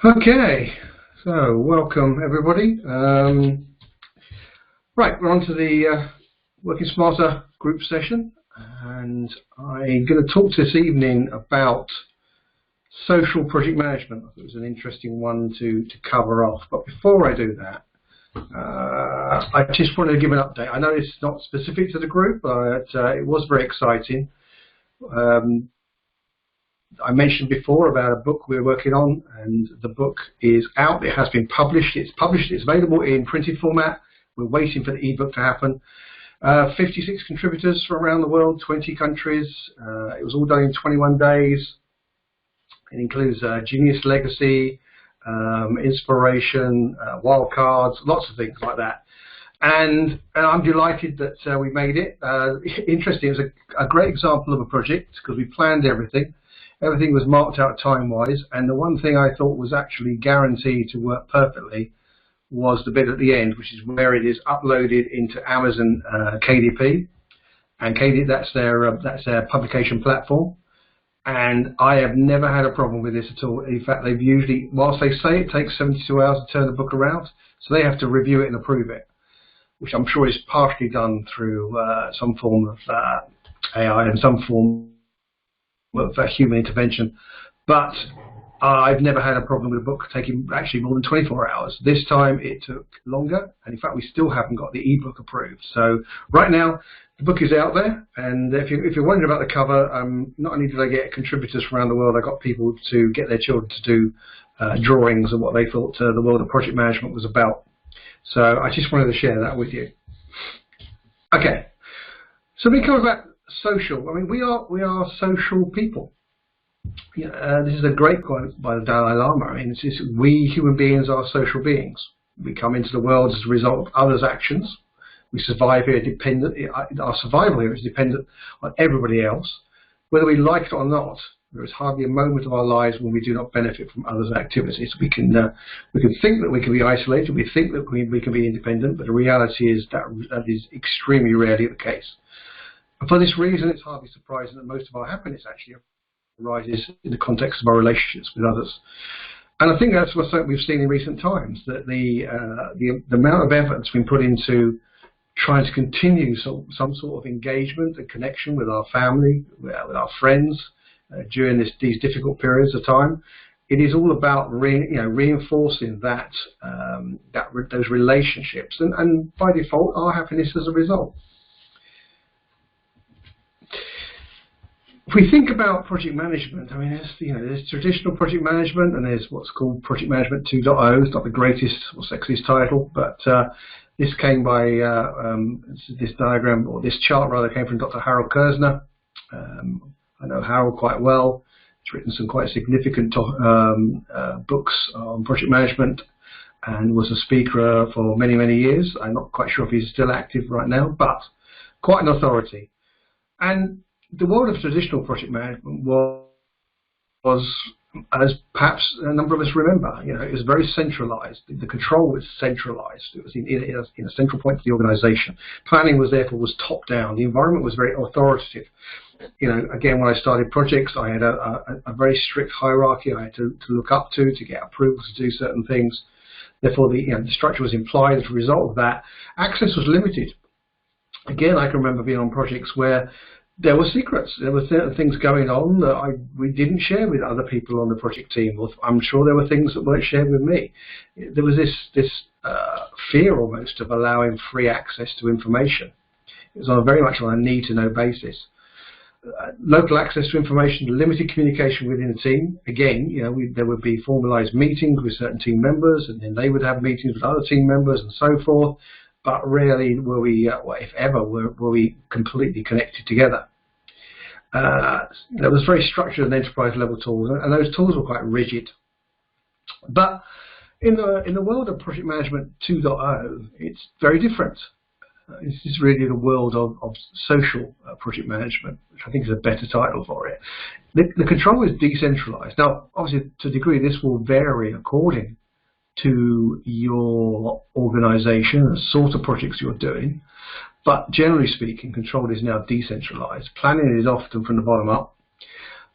Okay, so welcome everybody. Right, we're on to the Working Smarter group session, and I'm going to talk this evening about social project management. I thought it was an interesting one to cover off, but before I do that, I just wanted to give an update. I know it's not specific to the group, but it was very exciting. I mentioned before about a book we're working on, and the book is out. It has been published. It's published. It's available in printed format. We're waiting for the ebook to happen. 56 contributors from around the world, 20 countries. It was all done in 21 days. It includes Genius Legacy, inspiration, wildcards, lots of things like that. And I'm delighted that we made it. Interesting. It was a great example of a project because we planned everything. Everything was marked out time-wise, and the one thing I thought was actually guaranteed to work perfectly was the bit at the end, which is where it is uploaded into Amazon KDP, and that's their publication platform. And I have never had a problem with this at all. In fact, they've usually, whilst they say it takes 72 hours to turn the book around, so they have to review it and approve it, which I'm sure is partially done through some form of AI and some form of human intervention. But I've never had a problem with a book taking actually more than 24 hours. This time it took longer, and in fact we still haven't got the ebook approved. So right now the book is out there, and if you're wondering about the cover, not only did I get contributors from around the world, I got people to get their children to do drawings of what they thought the world of project management was about. So I just wanted to share that with you. Okay, so we come about social. I mean, we are social people. This is a great quote by the Dalai Lama. I mean, we human beings are social beings. We come into the world as a result of others' actions. We survive here dependent. Our survival here is dependent on everybody else, whether we like it or not. There is hardly a moment of our lives when we do not benefit from others' activities. We can think that we can be isolated. We think that we can be independent, but the reality is that is extremely rarely the case. And for this reason, it's hardly surprising that most of our happiness actually arises in the context of our relationships with others. And I think that's what we've seen in recent times, that the amount of effort that's been put into trying to continue some sort of engagement and connection with our family, with our friends during these difficult periods of time. It is all about reinforcing those relationships, and by default, our happiness as a result. If we think about project management, I mean, there's traditional project management, and there's what's called Project Management 2.0. It's not the greatest or sexiest title, but this came by this diagram, or this chart rather, came from Dr. Harold Kersner. I know Harold quite well. He's written some quite significant books on project management, and was a speaker for many, many years. I'm not quite sure if he's still active right now, but quite an authority. And the world of traditional project management was, as perhaps a number of us remember, it was very centralized. The control was centralized. It was in a central point of the organization. Planning was top down. The environment was very authoritative. Again, when I started projects, I had a very strict hierarchy I had to look up to get approval to do certain things. Therefore, the structure was implied. As a result of that, access was limited. Again, I can remember being on projects where there were secrets. There were certain things going on that we didn't share with other people on the project team. I'm sure there were things that weren't shared with me. There was this fear almost of allowing free access to information. It was very much on a need-to-know basis. Local access to information, limited communication within the team. Again, there would be formalized meetings with certain team members, and then they would have meetings with other team members and so forth. But rarely were we, if ever, were we completely connected together. There was very structured and enterprise level tools, and those tools were quite rigid. But in the world of Project Management 2.0, it's very different. This is really the world of social project management, which I think is a better title for it. The control is decentralized. Now, obviously, to a degree, this will vary according to your organization and the sort of projects you're doing, but generally speaking, control is now decentralized. Planning is often from the bottom up.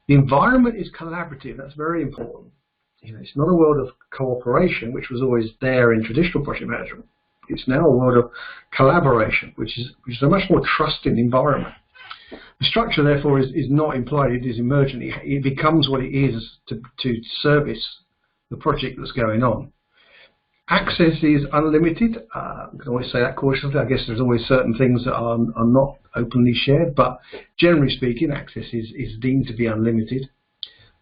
The environment is collaborative. That's very important. It's not a world of cooperation, which was always there in traditional project management. It's now a world of collaboration, which is a much more trusting environment. The structure, therefore, is not implied, it is emergent. It becomes what it is to service the project that's going on. Access is unlimited. I can always say that cautiously. I guess there's always certain things that are not openly shared, but generally speaking, access is deemed to be unlimited.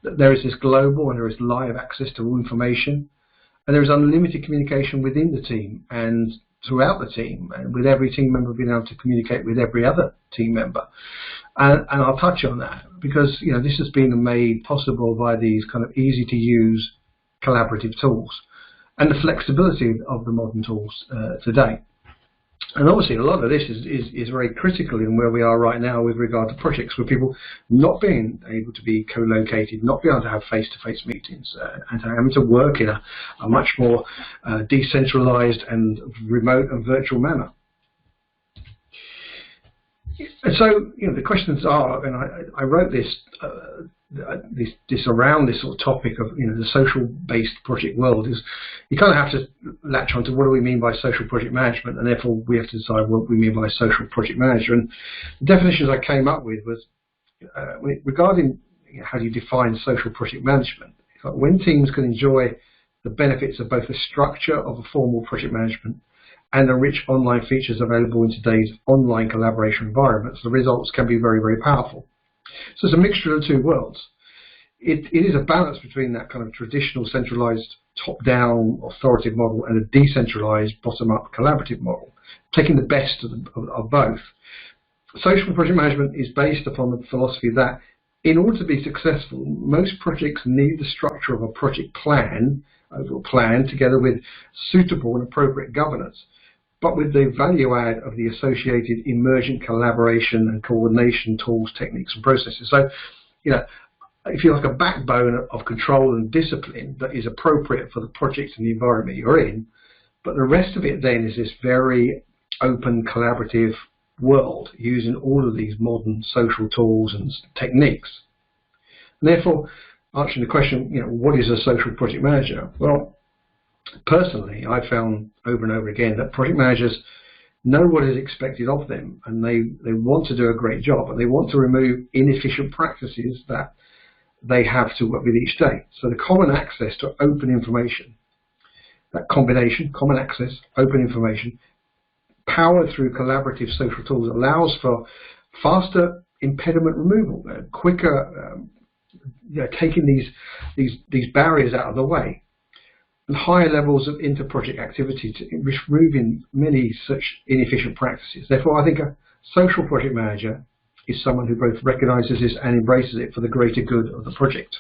There is this global and there is live access to all information, and there is unlimited communication within the team and throughout the team, and with every team member being able to communicate with every other team member. And I'll touch on that because this has been made possible by these kind of easy to use collaborative tools and the flexibility of the modern tools today. And obviously a lot of this is very critical in where we are right now with regard to projects, with people not being able to be co-located, not being able to have face-to-face meetings, and having to work in a much more decentralized and remote and virtual manner. And so, the questions are, and I wrote this around this sort of topic of the social-based project world, is you kind of have to latch onto what do we mean by social project management, and therefore we have to decide what we mean by social project manager. And the definitions I came up with was regarding how do you define social project management. It's like when teams can enjoy the benefits of both the structure of a formal project management and the rich online features available in today's online collaboration environments, the results can be very, very powerful. So it's a mixture of the two worlds. It is a balance between that kind of traditional centralized top-down authoritative model and a decentralized bottom-up collaborative model, taking the best of both. Social project management is based upon the philosophy that in order to be successful, most projects need the structure of a project plan, overall plan, together with suitable and appropriate governance, but with the value add of the associated emergent collaboration and coordination tools, techniques, and processes. So, if you like, a backbone of control and discipline that is appropriate for the project and the environment you're in, but the rest of it then is this very open, collaborative world using all of these modern social tools and techniques. And therefore, answering the question, what is a social project manager? Well, personally, I've found over and over again that project managers know what is expected of them, and they want to do a great job, and they want to remove inefficient practices that they have to work with each day. So the common access to open information, that combination, common access, open information, powered through collaborative social tools, allows for faster impediment removal, quicker taking these barriers out of the way, and higher levels of inter-project activity to removing many such inefficient practices. Therefore, I think a social project manager is someone who both recognizes this and embraces it for the greater good of the project.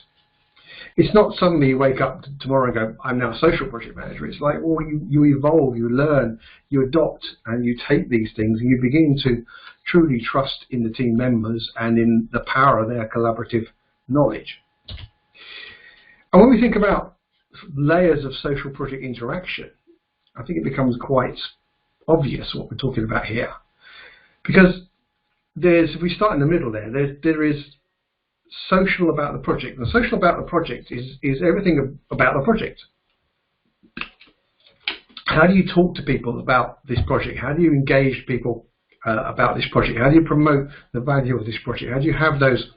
It's not suddenly you wake up tomorrow and go, I'm now a social project manager. It's like, well, you evolve, you learn, you adopt, and you take these things and you begin to truly trust in the team members and in the power of their collaborative knowledge. And when we think about layers of social project interaction, I think it becomes quite obvious what we're talking about here. Because if we start in the middle there is social about the project. And social about the project is everything about the project. How do you talk to people about this project? How do you engage people about this project? How do you promote the value of this project? How do you have those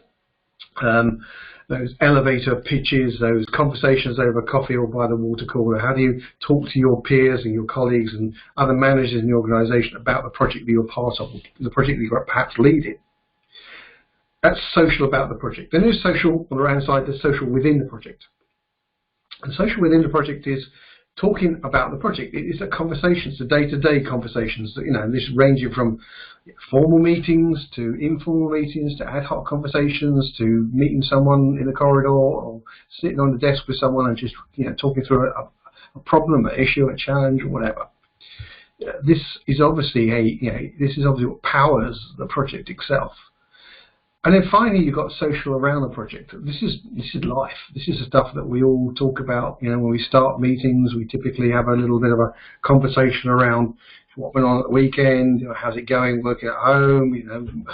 elevator pitches, those conversations over coffee or by the water cooler? How do you talk to your peers and your colleagues and other managers in the organisation about the project that you're part of, the project that you're perhaps leading? That's social about the project. Then there's social on the right hand side, there's social within the project. And social within the project is talking about the project. It's a conversations, the day-to-day conversations, this ranging from formal meetings to informal meetings to ad hoc conversations to meeting someone in the corridor or sitting on the desk with someone and just talking through a problem, an issue, a challenge, or whatever. This is obviously what powers the project itself. And then finally, you've got social around the project. This is life. This is the stuff that we all talk about. When we start meetings, we typically have a little bit of a conversation around what went on at the weekend. How's it going? Working at home.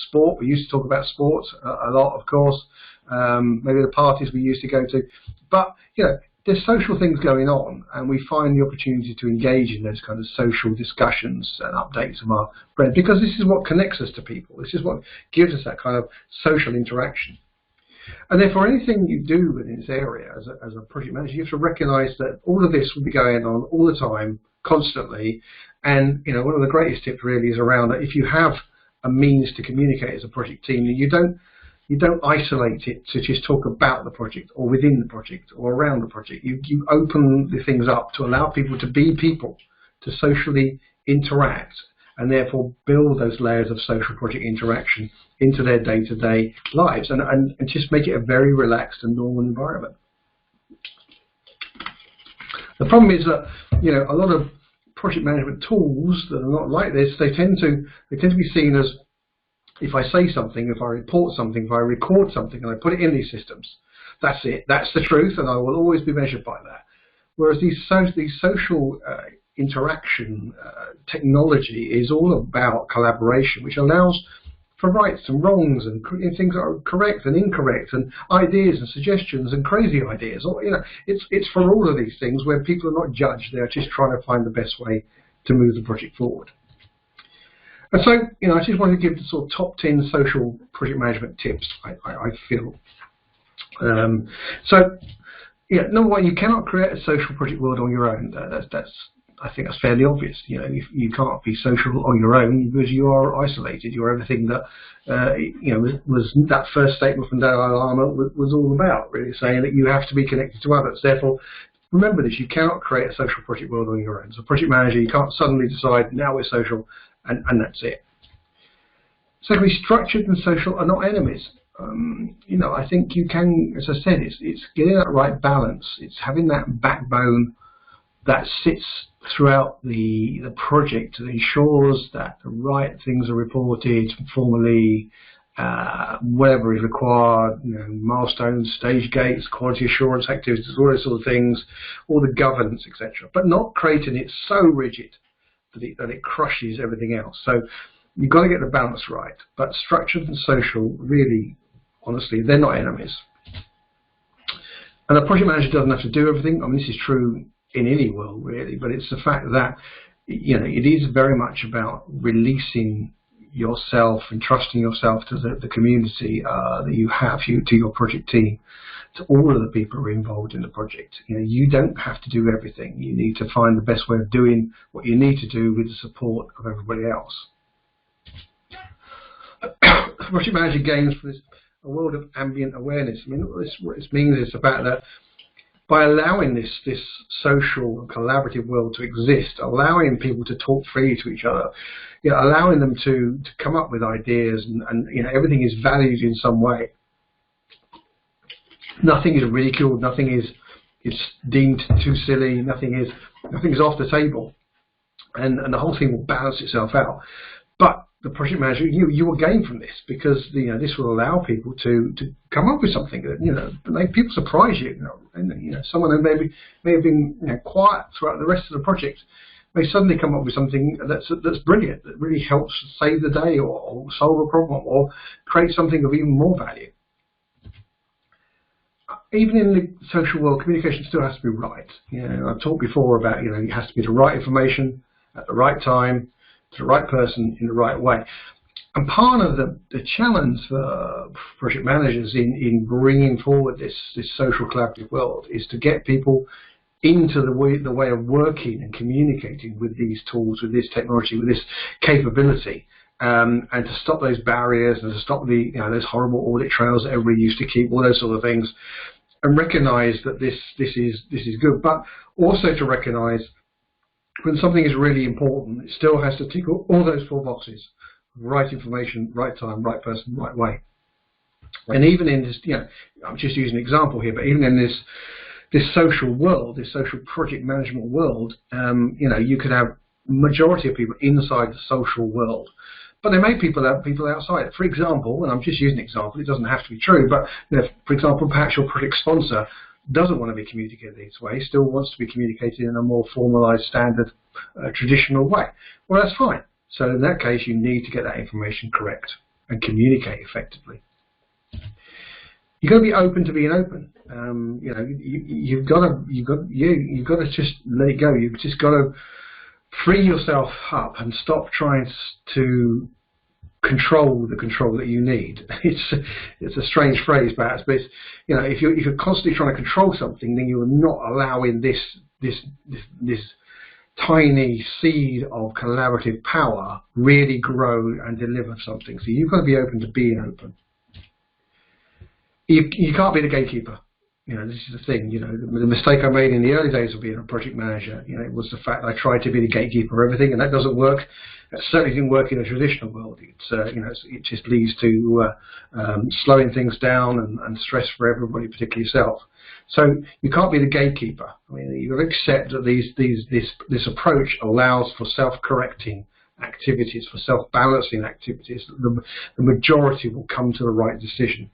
Sport. We used to talk about sports a lot, of course. maybe the parties we used to go to. But, you know, there's social things going on, and we find the opportunity to engage in those kind of social discussions and updates of our friends, because this is what connects us to people. This is what gives us that kind of social interaction. And therefore, anything you do in this area as a project manager, you have to recognise that all of this will be going on all the time, constantly. And, you know, one of the greatest tips really is around that if you have a means to communicate as a project team, you don't isolate it to just talk about the project or within the project or around the project. You open the things up to allow people to be people, to socially interact, and therefore build those layers of social project interaction into their day-to-day lives, and just make it a very relaxed and normal environment. The problem is that, you know, a lot of project management tools that are not like this, they tend to be seen as, if I say something, if I report something, if I record something and I put it in these systems, that's it, that's the truth, and I will always be measured by that. Whereas these social interaction technology is all about collaboration, which allows for rights and wrongs and things that are correct and incorrect, and ideas and suggestions and crazy ideas. Or, you know, it's for all of these things where people are not judged; they are just trying to find the best way to move the project forward. And so, you know, I just wanted to give the sort of top 10 social project management tips, I feel. So, yeah, number one, you cannot create a social project world on your own. I think that's fairly obvious. You know, you can't be social on your own because you are isolated. You're everything that, you know, was that first statement from Dalai Lama was all about, really saying that you have to be connected to others. Therefore, remember this, you cannot create a social project world on your own. As a project manager, you can't suddenly decide, now we're social, and that's it. Secondly, structured and social are not enemies. You know, I think you can, as I said, it's getting that right balance. It's having that backbone that sits throughout the project and ensures that the right things are reported formally, whatever is required, you know, milestones, stage gates, quality assurance activities, all those sort of things, all the governance, etc. But not creating it so rigid that it crushes everything else. So you've got to get the balance right. But structured and social, really, honestly, they're not enemies. And a project manager doesn't have to do everything. I mean, this is true in any world, really, but it's the fact that, you know, it is very much about releasing yourself and trusting yourself to the community that you have, to your project team, to all of the people who are involved in the project. You know, you don't have to do everything. You need to find the best way of doing what you need to do with the support of everybody else. Project manager gains from this a world of ambient awareness. I mean, what this means is about that by allowing this social and collaborative world to exist, allowing people to talk freely to each other, you know, allowing them to come up with ideas, and you know, everything is valued in some way. Nothing is ridiculed, nothing is deemed too silly, nothing is off the table, and the whole thing will balance itself out. But the project manager, you will gain from this, because, you know, this will allow people to come up with something that, you know, make people surprise you. You know, and, you know, someone who may have been, you know, quiet throughout the rest of the project may suddenly come up with something that's brilliant, that really helps save the day or solve a problem or create something of even more value. Even in the social world, communication still has to be right. You know, I've talked before about, you know, it has to be the right information at the right time, to the right person in the right way. And part of the challenge for project managers in bringing forward this social collaborative world is to get people into the way of working and communicating with these tools, with this technology, with this capability, and to stop those barriers and to stop the, you know, those horrible audit trails that everybody used to keep, all those sort of things, and recognise that this is good, but also to recognise when something is really important, it still has to tick all those 4 boxes: right information, right time, right person, right way. And even in this, you know, I'm just using an example here, but even in this social world, this social project management world, you know, you could have majority of people inside the social world, but there may be people outside. For example, and I'm just using an example, it doesn't have to be true, but, you know, for example, perhaps your project sponsor doesn't want to be communicated this way, still wants to be communicated in a more formalized, standard, traditional way. Well, that's fine. So in that case, you need to get that information correct and communicate effectively. you've got to be open to being open. You know, you've got to just let it go. You've just got to free yourself up and stop trying to control the control that you need. It's a strange phrase, perhaps, but it's, you know, if you're constantly trying to control something, then you're not allowing this tiny seed of collaborative power really grow and deliver something. So you've got to be open to being open. You can't be the gatekeeper. You know, this is the thing. You know, the mistake I made in the early days of being a project manager, you know, it was the fact I tried to be the gatekeeper of everything, and that doesn't work. That certainly didn't work in a traditional world. It's you know, it just leads to slowing things down and stress for everybody, particularly yourself. So you can't be the gatekeeper. I mean, you've got to accept that this approach allows for self-correcting activities, for self-balancing activities. The majority will come to the right decision.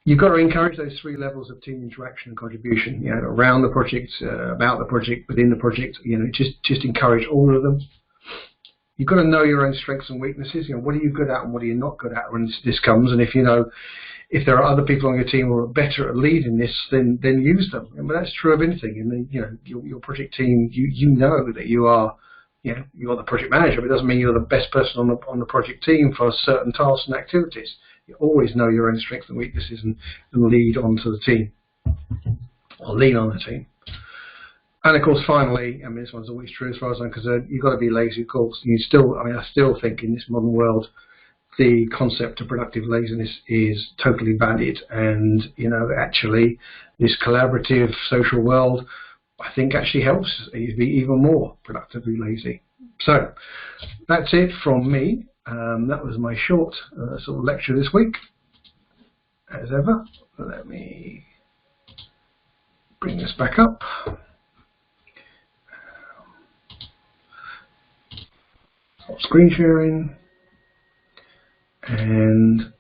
You've got to encourage those 3 levels of team interaction and contribution, you know, around the project, about the project, within the project. You know, just encourage all of them. You've got to know your own strengths and weaknesses. You know, what are you good at and what are you not good at when this comes? And if you know, if there are other people on your team who are better at leading this, then use them. But that's true of anything. And you know, your project team, you know that you are, you know, you're the project manager, but it doesn't mean you're the best person on the project team for certain tasks and activities. You always know your own strengths and weaknesses and lead onto the team, or lean on the team. And of course, finally, I mean, this one's always true as far as I'm concerned, you've got to be lazy, of course. I still think in this modern world, the concept of productive laziness is totally valid. And, you know, actually, this collaborative social world, I think actually helps you be even more productively lazy. So, that's it from me. That was my short sort of lecture this week. As ever, let me bring this back up. Stop screen sharing. And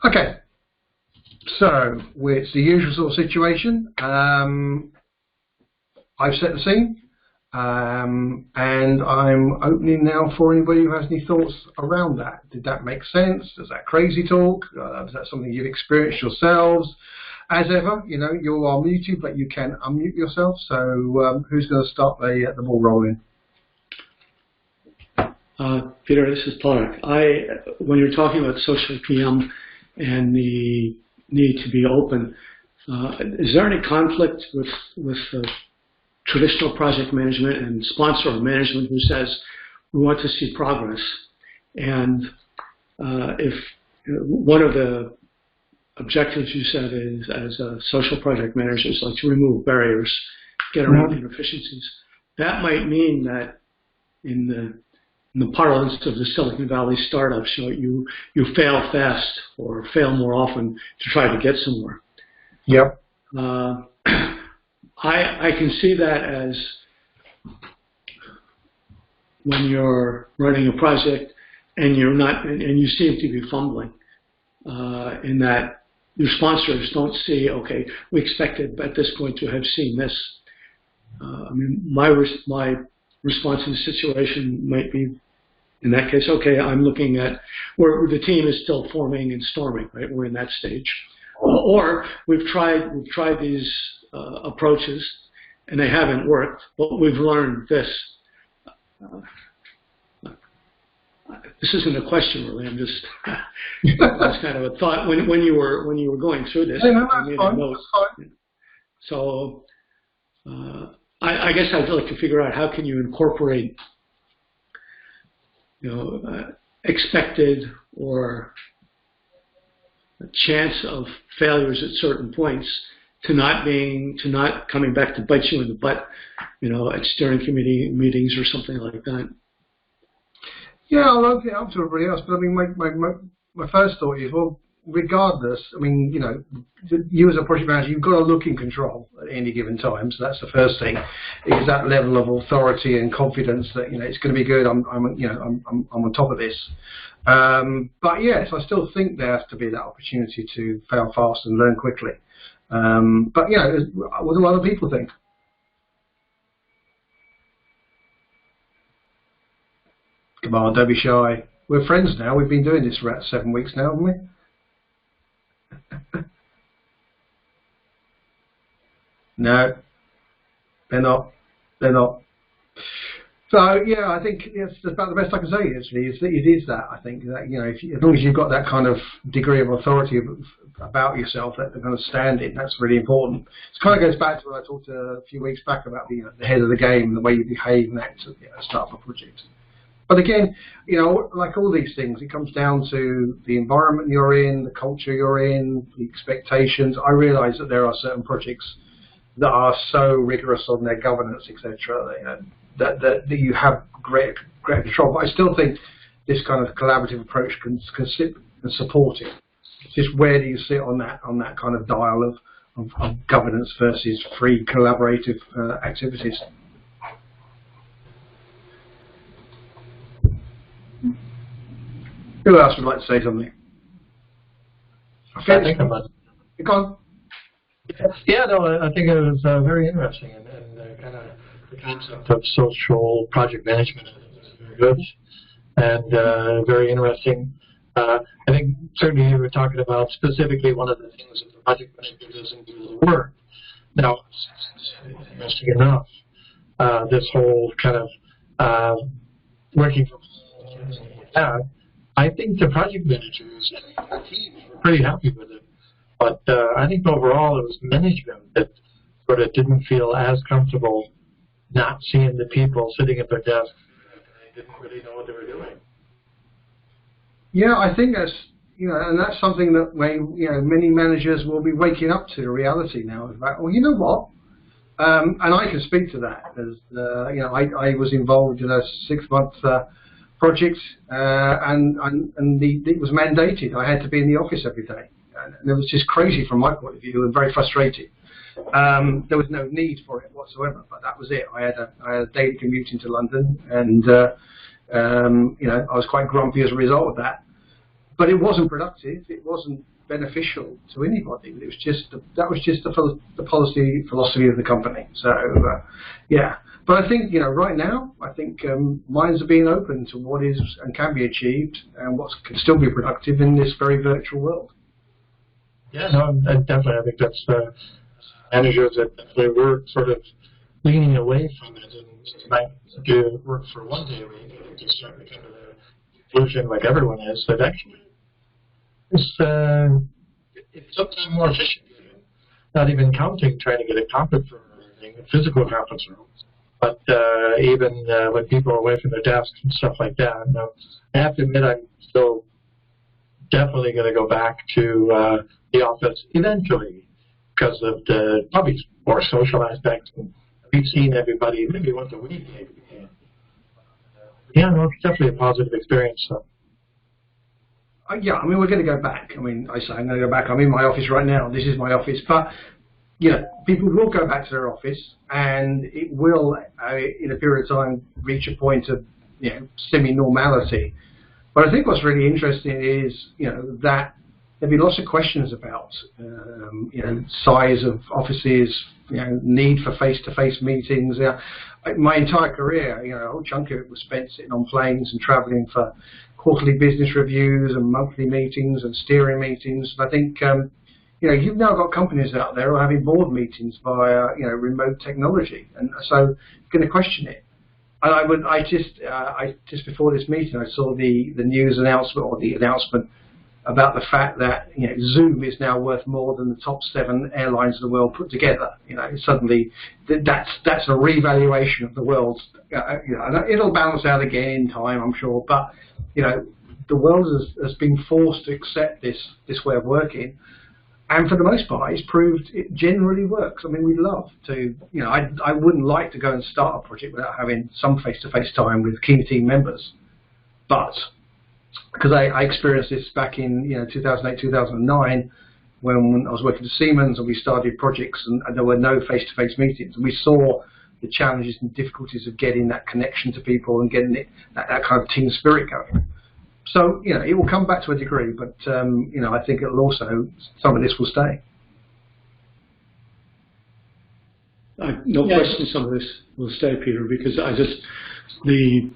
okay. So it's the usual sort of situation. I've set the scene, and I'm opening now for anybody who has any thoughts around that. Did that make sense? Is that crazy talk? Is that something you've experienced yourselves? As ever, you know, you are muted, but you can unmute yourself. So who's going to start the ball rolling? Peter, this is Tarek. When you're talking about social PM and the need to be open, is there any conflict with traditional project management and sponsor management who says we want to see progress? And if one of the objectives you said is, as social project managers, like to remove barriers, get around inefficiencies, that might mean that in the parlance of the Silicon Valley startups, you fail fast or fail more often to try to get somewhere. Yep. I can see that as when you're running a project and you're not, and you seem to be fumbling, in that your sponsors don't see, okay, we expected at this point to have seen this. I mean, my response in the situation might be, in that case, okay, I'm looking at where the team is still forming and storming, right? We're in that stage. Or we've tried these approaches and they haven't worked, but we've learned this. This isn't a question, really. I'm just that's kind of a thought when you were going through this. Yeah, no, that's fine. That's fine. So I guess I'd like to figure out how can you incorporate, expected or a chance of failures at certain points to not coming back to bite you in the butt, at steering committee meetings or something like that. Yeah, I'll open it up to everybody else, but I mean, my first thought is, well, regardless, I mean, you as a project manager, you've got to look in control at any given time. So that's the first thing, is that level of authority and confidence that it's going to be good. I'm on top of this. But yes, I still think there has to be that opportunity to fail fast and learn quickly. But what do other people think? Come on, don't be shy. We're friends now. We've been doing this for about 7 weeks now, haven't we? No, they're not. They're not. So yeah, I think it's about the best I can say. Actually, it is that. I think that, you know, as long as you've got that kind of degree of authority about yourself, that kind of standing, that's really important. It kind of goes back to what I talked a few weeks back about the head of the game, the way you behave and act at the start of a project. But again, you know, like all these things, it comes down to the environment you're in, the culture you're in, the expectations. I realise that there are certain projects that are so rigorous on their governance, etc., you know, that you have great control. But I still think this kind of collaborative approach can support it. It's just where do you sit on that kind of dial of governance versus free collaborative activities. Who else would like to say something? Okay, I think I'm on. Go on. Yeah, no, I think it was very interesting, and kind of the concept of social project management is very good and very interesting. I think certainly you were talking about specifically one of the things that the project manager doesn't do the work. Now, interesting enough, this whole kind of working from home, I think the project managers and our team were pretty happy with it. But I think overall it was management that sort of didn't feel as comfortable not seeing the people sitting at their desks and they didn't really know what they were doing. Yeah, I think that's, you know, and that's something that many managers will be waking up to the reality now. About, well, you know what? And I can speak to that as you know, I was involved in a 6-month project, and it was mandated. I had to be in the office every day. And it was just crazy from my point of view and very frustrating. There was no need for it whatsoever, but that was it. I had a daily commute into London, and you know, I was quite grumpy as a result of that. But it wasn't productive. It wasn't beneficial to anybody. It was just that was just the philosophy of the company. So yeah. But I think, you know, right now, I think minds are being open to what is and can be achieved and what can still be productive in this very virtual world. Yeah, no, definitely. I think that's managers that definitely were sort of leaning away from it and trying to do work for one day a week. I think they're starting to come to the conclusion, like everyone is, that actually it's sometimes more efficient. Not even counting trying to get a conference room or anything, a physical conference room, but even when people are away from their desks and stuff like that. Now, I have to admit, I'm still definitely going to go back to the office eventually because of the probably more social aspect. We've seen everybody maybe once a week. Yeah, no, it's definitely a positive experience. So. Yeah, I mean, we're going to go back. I mean, I say I'm going to go back. I'm in my office right now. This is my office. But, you know, people will go back to their office, and it will, in a period of time, reach a point of, you know, semi-normality. But I think what's really interesting is, you know, that there'll be lots of questions about, you know, size of offices, you know, need for face-to-face meetings. My entire career, you know, a whole chunk of it was spent sitting on planes and travelling for quarterly business reviews and monthly meetings and steering meetings. And I think, you know, you've now got companies out there who are having board meetings via, you know, remote technology, and so you're going to question it. And I just before this meeting, I saw the news announcement or the announcement about the fact that, you know, Zoom is now worth more than the top 7 airlines in the world put together. You know, suddenly that's a revaluation of the world. You know, it'll balance out again in time, I'm sure. But, you know, the world has been forced to accept this way of working. And for the most part, it's proved it generally works. I mean, we'd love to, you know, I wouldn't like to go and start a project without having some face-to-face time with key team members. But because I experienced this back in, you know, 2008, 2009, when I was working for Siemens and we started projects and there were no face-to-face meetings. And we saw the challenges and difficulties of getting that connection to people and getting that kind of team spirit going. So, you know, it will come back to a degree, but, you know, I think it'll also, some of this will stay. No question some of this will stay, Peter, because the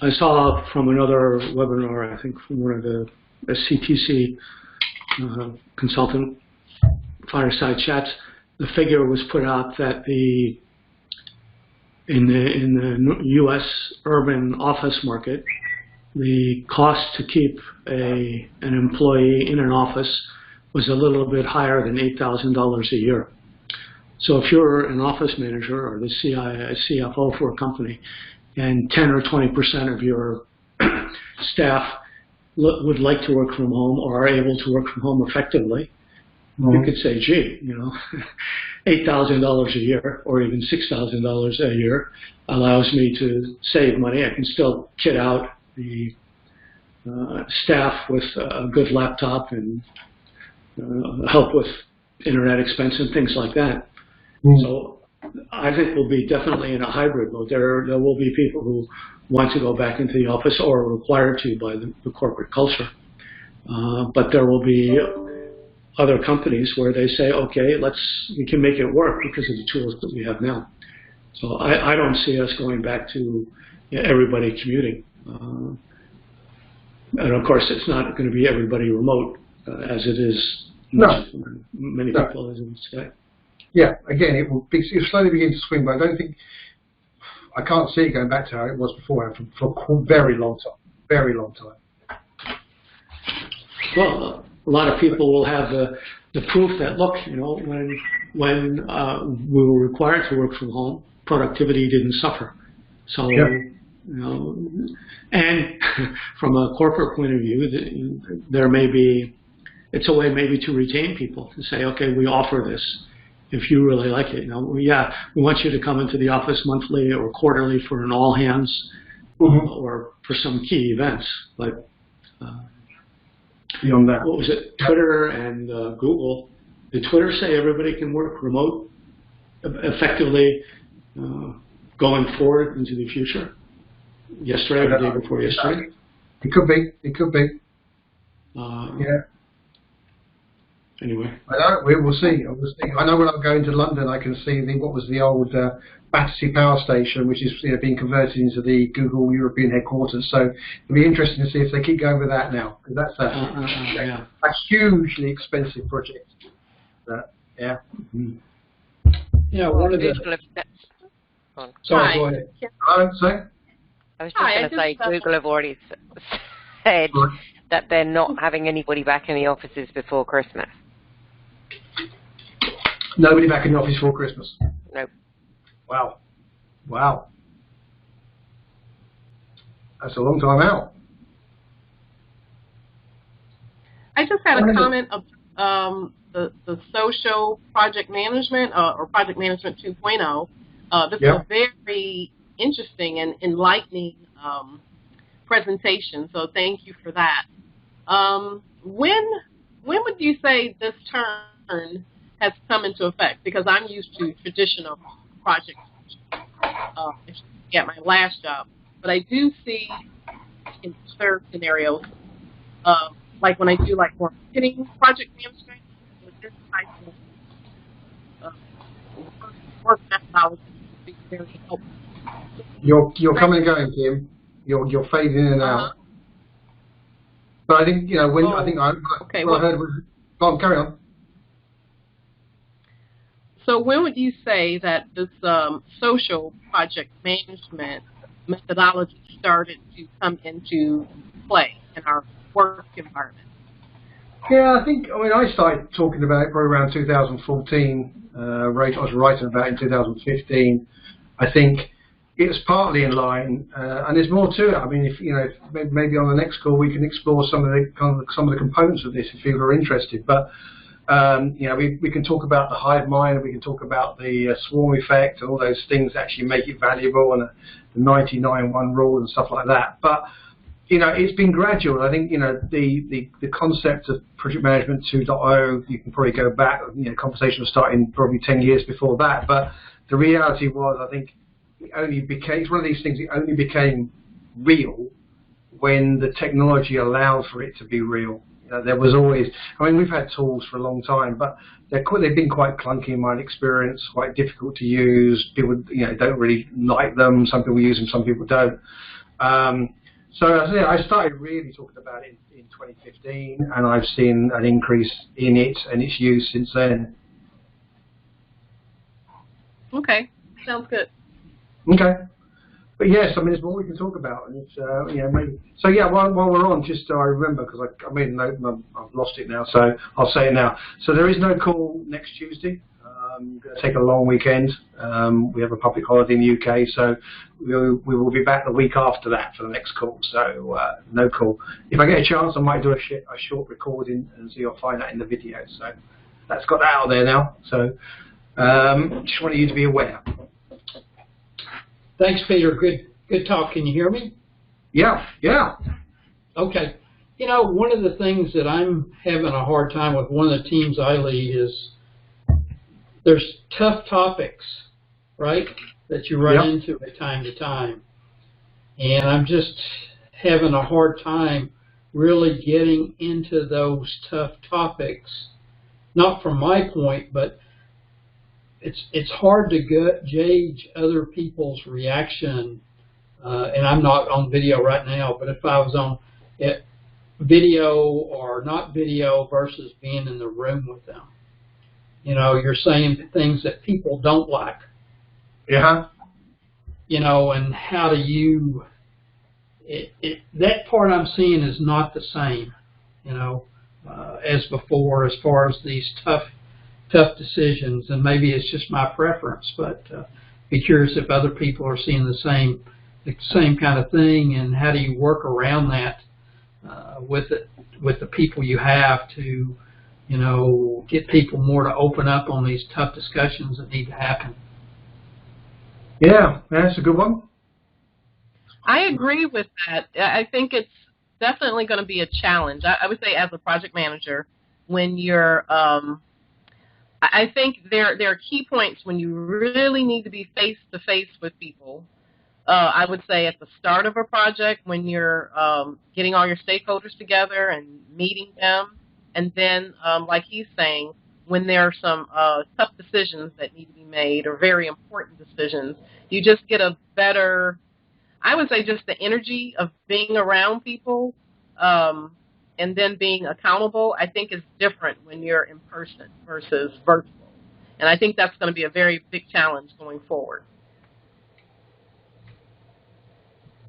I saw from another webinar, I think from one of the CTC consultant fireside chats, the figure was put out that in the U.S. urban office market, the cost to keep an employee in an office was a little bit higher than $8,000 a year. So if you're an office manager or the CFO for a company, and 10 or 20% of your staff would like to work from home or are able to work from home effectively, you could say, gee, $8,000 a year or even $6,000 a year allows me to save money. I can still kit out the staff with a good laptop and help with internet expense and things like that. So I think we'll be definitely in a hybrid mode. There will be people who want to go back into the office or are required to by the corporate culture. But there will be other companies where they say, okay, we can make it work because of the tools that we have now. So I don't see us going back to everybody commuting. And of course, it's not going to be everybody remote as it is many people, as it would say. Yeah, again, it'll slowly begin to swing, but I can't see it going back to how it was before for a very long time. Very long time. Well, a lot of people will have the proof that, look, when we were required to work from home, productivity didn't suffer. So, and from a corporate point of view, it's a way maybe to retain people, to say, okay, we offer this. If you really like it, we want you to come into the office monthly or quarterly for an all hands or for some key events. But beyond that, what was it? Twitter and Google. Did Twitter say everybody can work remote effectively going forward into the future? Yesterday or the day before yesterday? It could be. It could be. Yeah. Anyway, I know. We will see. I know when I'm going to London, I can see what was the old Battersea Power Station, which is being converted into the Google European headquarters. So it'll be interesting to see if they keep going with that now, because that's a hugely expensive project. Yeah. Yeah. One of the. Sorry, go ahead. I was just going to say, Google have already said that they're not having anybody back in the offices before Christmas. Nobody back in the office before Christmas? Nope. Wow. That's a long time out. I just had a comment of the social project management or project management 2.0. This is a very interesting and enlightening presentation, so thank you for that. When would you say this term has come into effect? Because I'm used to traditional project at my last job, but I do see in certain scenarios, like when I do marketing project management, with this type of work methodology would be very helpful. You're coming and going, Kim. You're fading in and out. But I think I heard was. Go on, carry on. So when would you say that this social project management methodology started to come into play in our work environment? Yeah, I started talking about it probably around 2014. I was writing about it in 2015. I think it's partly in line, and there's more to it. I mean, if maybe on the next call we can explore some of the components of this if you are interested. But we can talk about the hive mind, we can talk about the swarm effect, and all those things that actually make it valuable, and the 99-1 rule and stuff like that. But it's been gradual. I think the concept of project management 2.0. You can probably go back. Conversation was starting probably 10 years before that. But the reality was, I think, it's one of these things that only became real when the technology allowed for it to be real. There was always, we've had tools for a long time, but they've been quite clunky in my experience, quite difficult to use. People, don't really like them. Some people use them, some people don't. So as I started really talking about it in 2015, and I've seen an increase in it and its use since then. Okay, sounds good. Okay. But yes, I mean, there's more we can talk about, and it's maybe. So yeah, while we're on, just so I remember, because I made a note and I've lost it now, so I'll say it now. So there is no call next Tuesday. We're going to take a long weekend. We have a public holiday in the UK, so we will be back the week after that for the next call. So no call. If I get a chance, I might do a short recording, and so you'll find that in the video. So that's got that out there now. So just wanted you to be aware. Thanks, Peter. Good talk. Can you hear me? Yeah. Okay. You know, one of the things that I'm having a hard time with, one of the teams I lead, is there's tough topics, right, that you run into at time to time. And I'm just having a hard time really getting into those tough topics, not from my point, but it's hard to gauge other people's reaction. And I'm not on video right now, but if I was on video or not video versus being in the room with them, you know, you're saying things that people don't like. Yeah. You know, and how do you? That part I'm seeing is not the same, you know, as before, as far as these tough decisions, and maybe it's just my preference, but be curious if other people are seeing the same kind of thing, and how do you work around that with the people you have to, you know, get people more to open up on these tough discussions that need to happen. Yeah, that's a good one. I agree with that. I think it's definitely going to be a challenge. I would say, as a project manager, when you're I think there are key points when you really need to be face-to-face with people. I would say at the start of a project, when you're getting all your stakeholders together and meeting them, and then, like he's saying, when there are some tough decisions that need to be made, or very important decisions, you just get a better, I would say, just the energy of being around people, and then being accountable, I think, is different when you're in person versus virtual. And I think that's going to be a very big challenge going forward.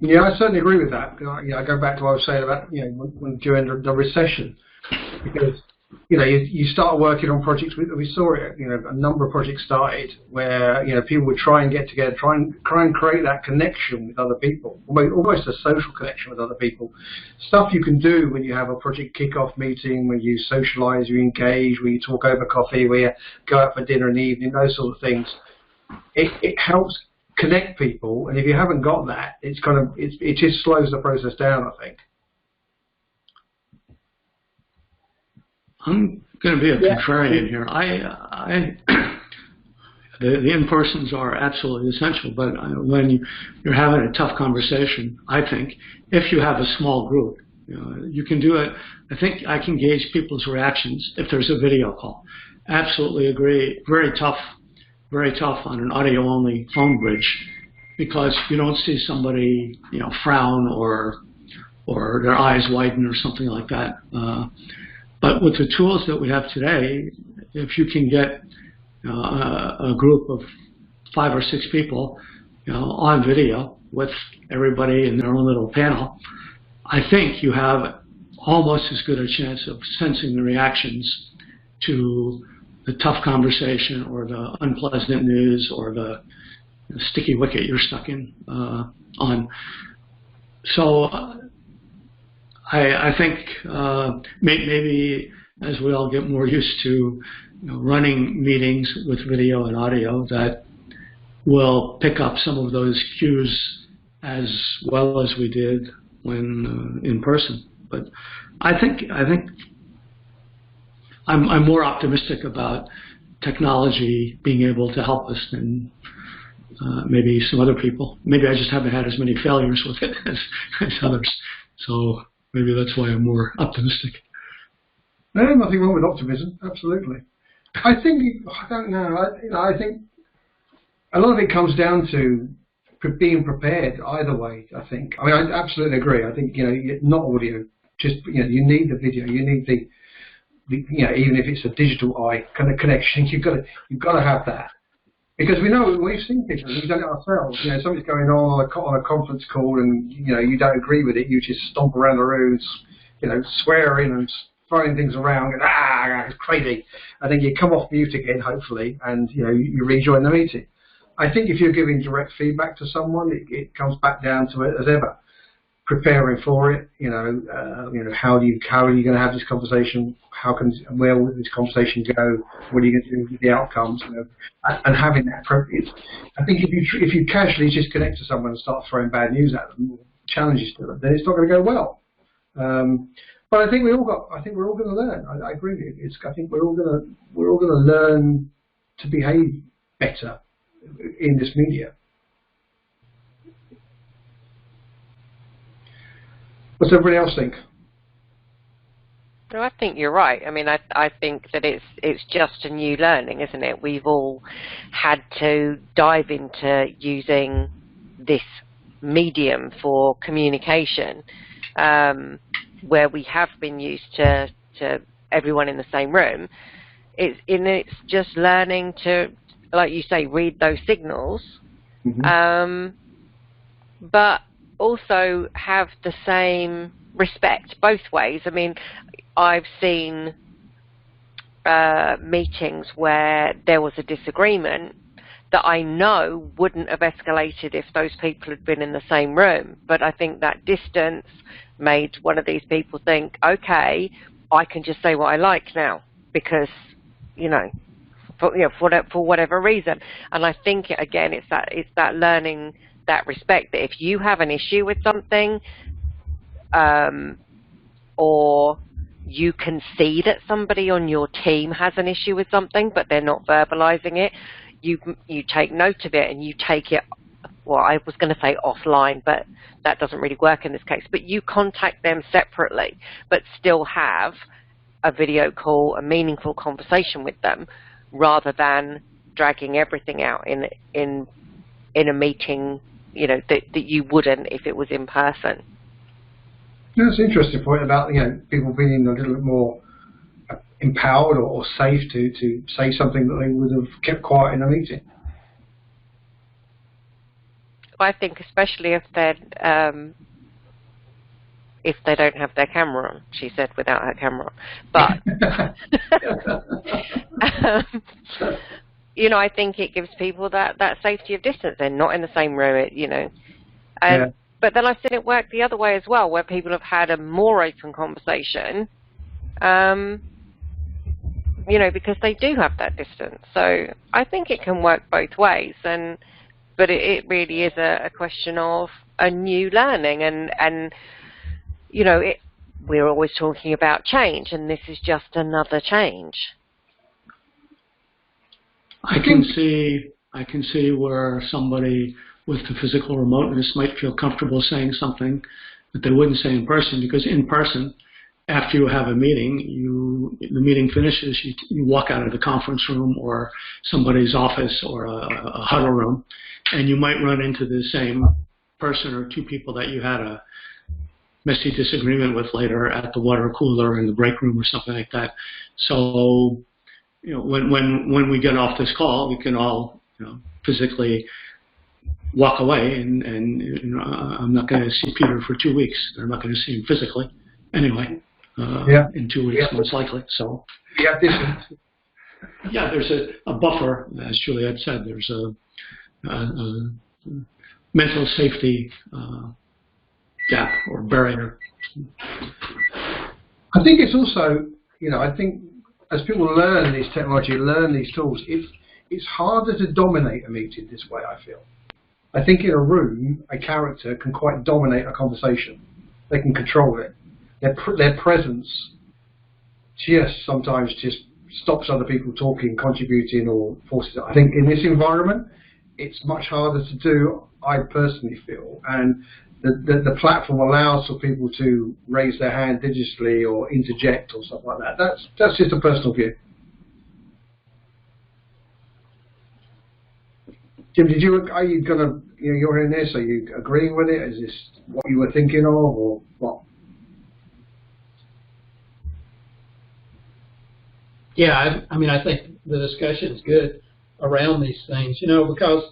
Yeah, I certainly agree with that. I go back to what I was saying about, when during the recession, because you start working on projects. We saw it. A number of projects started where people would try and get together, try and create that connection with other people, almost a social connection with other people. Stuff you can do when you have a project kickoff meeting, when you socialise, you engage, when you talk over coffee, where you go out for dinner in the evening, those sort of things. It helps connect people, and if you haven't got that, it just slows the process down, I think. I'm going to be a contrarian here. The in-persons are absolutely essential, but when you're having a tough conversation, I think, if you have a small group, you can do it. I think I can gauge people's reactions if there's a video call. Absolutely agree. Very tough on an audio-only phone bridge, because you don't see somebody, frown or their eyes widen or something like that. But with the tools that we have today, if you can get a group of 5 or 6 people, on video with everybody in their own little panel, I think you have almost as good a chance of sensing the reactions to the tough conversation or the unpleasant news or the sticky wicket you're stuck in on. So I think maybe as we all get more used to running meetings with video and audio, that we'll pick up some of those cues as well as we did when in person. But I think I'm more optimistic about technology being able to help us than maybe some other people. Maybe I just haven't had as many failures with it as others. So maybe that's why I'm more optimistic. No, nothing wrong with optimism. Absolutely. I don't know. I think a lot of it comes down to being prepared either way. I think. I mean, I absolutely agree. I think not audio. Just you need the video. You need the even if it's a digital eye kind of connection, you've got to have that. Because we've seen people, we've done it ourselves. Something's going on a conference call, and you don't agree with it. You just stomp around the room, swearing and throwing things around, and it's crazy. And then you come off mute again, hopefully, and you rejoin the meeting. I think if you're giving direct feedback to someone, it comes back down to it as ever. Preparing for it, how are you going to have this conversation? Where will this conversation go? What are you going to do with the outcomes? And having that appropriate. I think if you casually just connect to someone and start throwing bad news at them, challenges to them, then it's not going to go well. But I think we're all going to learn. I agree with you. I think we're all going to learn to behave better in this media. What's everybody else think? No, I think you're right. I mean, I think that it's just a new learning, isn't it? We've all had to dive into using this medium for communication, where we have been used to everyone in the same room. It's just learning to, like you say, read those signals, but also have the same respect both ways. I mean, I've seen meetings where there was a disagreement that I know wouldn't have escalated if those people had been in the same room. But I think that distance made one of these people think, okay, I can just say what I like now because, for whatever reason. And I think, again, it's that learning that respect, that if you have an issue with something, or you can see that somebody on your team has an issue with something, but they're not verbalizing it, you take note of it and you take it, well, I was going to say offline, but that doesn't really work in this case, but you contact them separately, but still have a video call, a meaningful conversation with them, rather than dragging everything out in a meeting, that you wouldn't if it was in person. That's an interesting point about people being a little bit more empowered or safe to say something that they would have kept quiet in a meeting. I think especially if they don't have their camera on. She said without her camera on, but. I think it gives people that safety of distance. They're not in the same room, But then I've seen it work the other way as well, where people have had a more open conversation, because they do have that distance. So I think it can work both ways, but it really is a question of a new learning, and we're always talking about change, and this is just another change. I can see where somebody with the physical remoteness might feel comfortable saying something that they wouldn't say in person, because in person, after you have a meeting, the meeting finishes, you walk out of the conference room or somebody's office or a huddle room, and you might run into the same person or two people that you had a messy disagreement with later at the water cooler in the break room or something like that. So, when we get off this call, we can all, physically walk away, and I'm not going to see Peter for 2 weeks. I'm not going to see him physically anyway. In 2 weeks, most likely. So there's a buffer, as Juliet said. There's a mental safety gap or barrier. I think it's also, I think as people learn this technology, learn these tools, it's harder to dominate a meeting this way, I feel. I think in a room, a character can quite dominate a conversation. They can control it. Their presence sometimes stops other people talking, contributing, or forces it. I think in this environment, it's much harder to do, I personally feel. And the platform allows for people to raise their hand digitally or interject or something like that. That's just a personal view. Jim, are you gonna, you're in this, are you agreeing with it? Is this what you were thinking of, or what? Yeah, I mean, I think the discussion's good around these things, because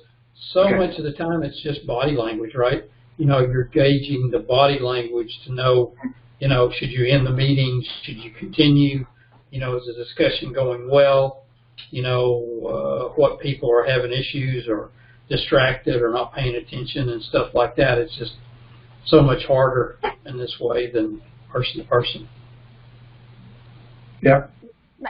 so much of the time it's just body language, right? You're gauging the body language to know, should you end the meeting? Should you continue? Is the discussion going well? What people are having issues or distracted or not paying attention and stuff like that. It's just so much harder in this way than person to person. Yeah.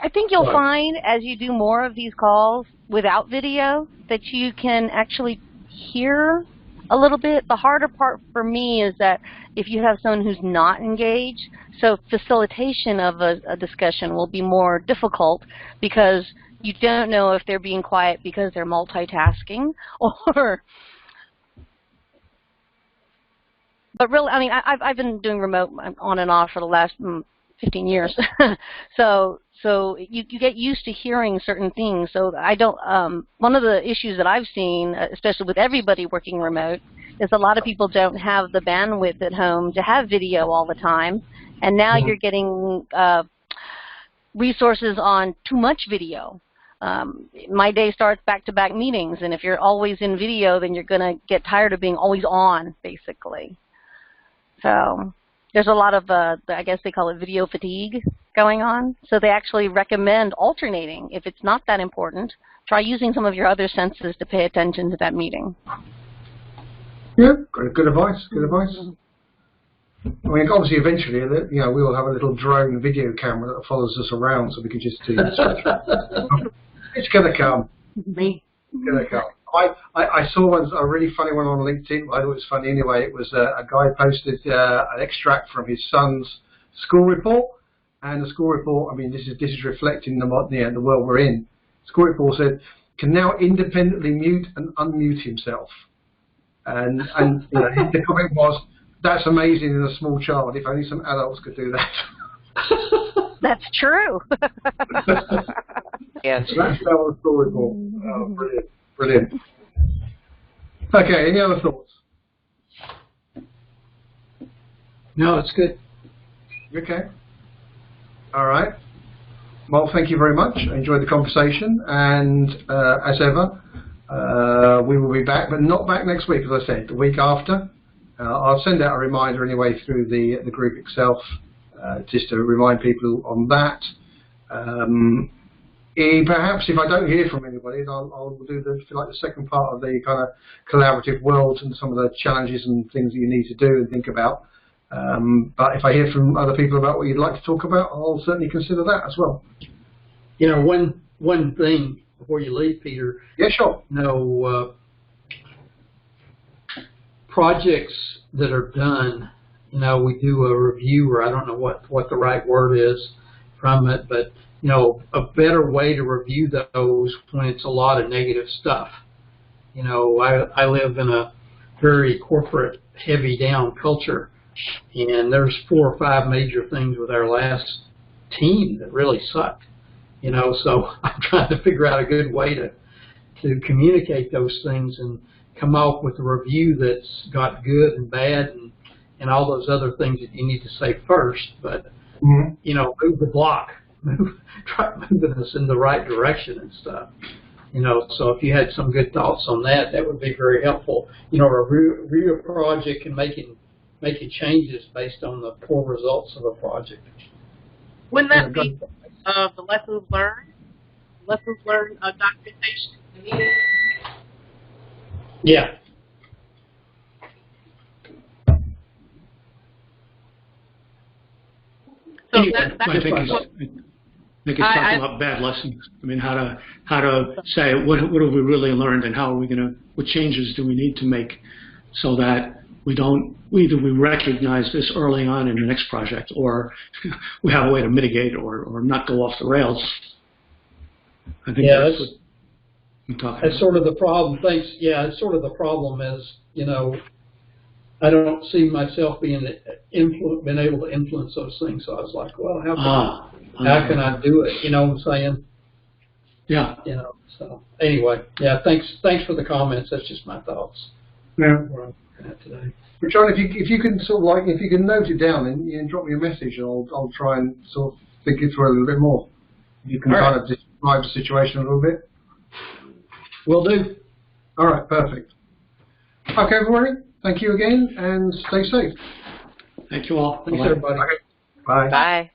I think you'll find as you do more of these calls without video that you can actually hear a little bit. The harder part for me is that if you have someone who's not engaged, so facilitation of a discussion will be more difficult because you don't know if they're being quiet because they're multitasking or... But really, I mean, I've been doing remote on and off for the last 15 years. So you get used to hearing certain things. So I don't, one of the issues that I've seen, especially with everybody working remote, is a lot of people don't have the bandwidth at home to have video all the time. And now you're getting resources on too much video. My day starts back-to-back meetings, and if you're always in video, then you're going to get tired of being always on, basically. So there's a lot of, I guess they call it video fatigue going on. So they actually recommend alternating. If it's not that important, try using some of your other senses to pay attention to that meeting. Yeah, good advice, good advice. I mean, obviously, eventually, we will have a little drone video camera that follows us around so we can just do this. It's going to come. It's going to come. I saw a really funny one on LinkedIn. I thought it was funny anyway. It was a guy posted an extract from his son's school report, and the school report, I mean, this is reflecting the world we're in. The school report said, can now independently mute and unmute himself. And the comment was, that's amazing in a small child. If only some adults could do that. That's true. Yes. So that's our school report. Oh, brilliant. Brilliant. Okay, any other thoughts? No, it's good. Okay. All right. Well, thank you very much. I enjoyed the conversation, and as ever, we will be back, but not back next week, as I said, the week after. I'll send out a reminder anyway through the group itself, just to remind people on that. Perhaps if I don't hear from anybody, I'll do the second part of the kind of collaborative world and some of the challenges and things that you need to do and think about. But if I hear from other people about what you'd like to talk about, I'll certainly consider that as well. One thing before you leave, Peter. Yeah, sure. Projects that are done, we do a review, or I don't know what the right word is from it, but a better way to review those when it's a lot of negative stuff. I live in a very corporate, heavy down culture, and there's 4 or 5 major things with our last team that really sucked. So I'm trying to figure out a good way to communicate those things and come up with a review that's got good and bad and all those other things that you need to say first. But move the block. Try moving us in the right direction and stuff. So if you had some good thoughts on that, that would be very helpful. Review a project and making changes based on the poor results of a project. Wouldn't that be the lessons learned documentation? Yeah. So Anyway, that's I think it's talking about bad lessons. I mean, how to say what have we really learned, and how are we what changes do we need to make so that either we recognize this early on in the next project, or we have a way to mitigate or not go off the rails. I think that's what I'm talking about. That's sort of the problem. It's sort of the problem is, I don't see myself being able to influence those things. So I was like, well, how can I do it? You know what I'm saying? Yeah. You know. So anyway, yeah. Thanks for the comments. That's just my thoughts. Yeah. Where I'm looking at today. But John, if you can sort of like, if you can note it down and you can drop me a message, and I'll try and sort of think it through a little bit more. You can kind of describe the situation a little bit. Will do. All right, perfect. Okay, everybody. Thank you again, and stay safe. Thank you all. Thanks, Bye. everybody. Bye. Bye.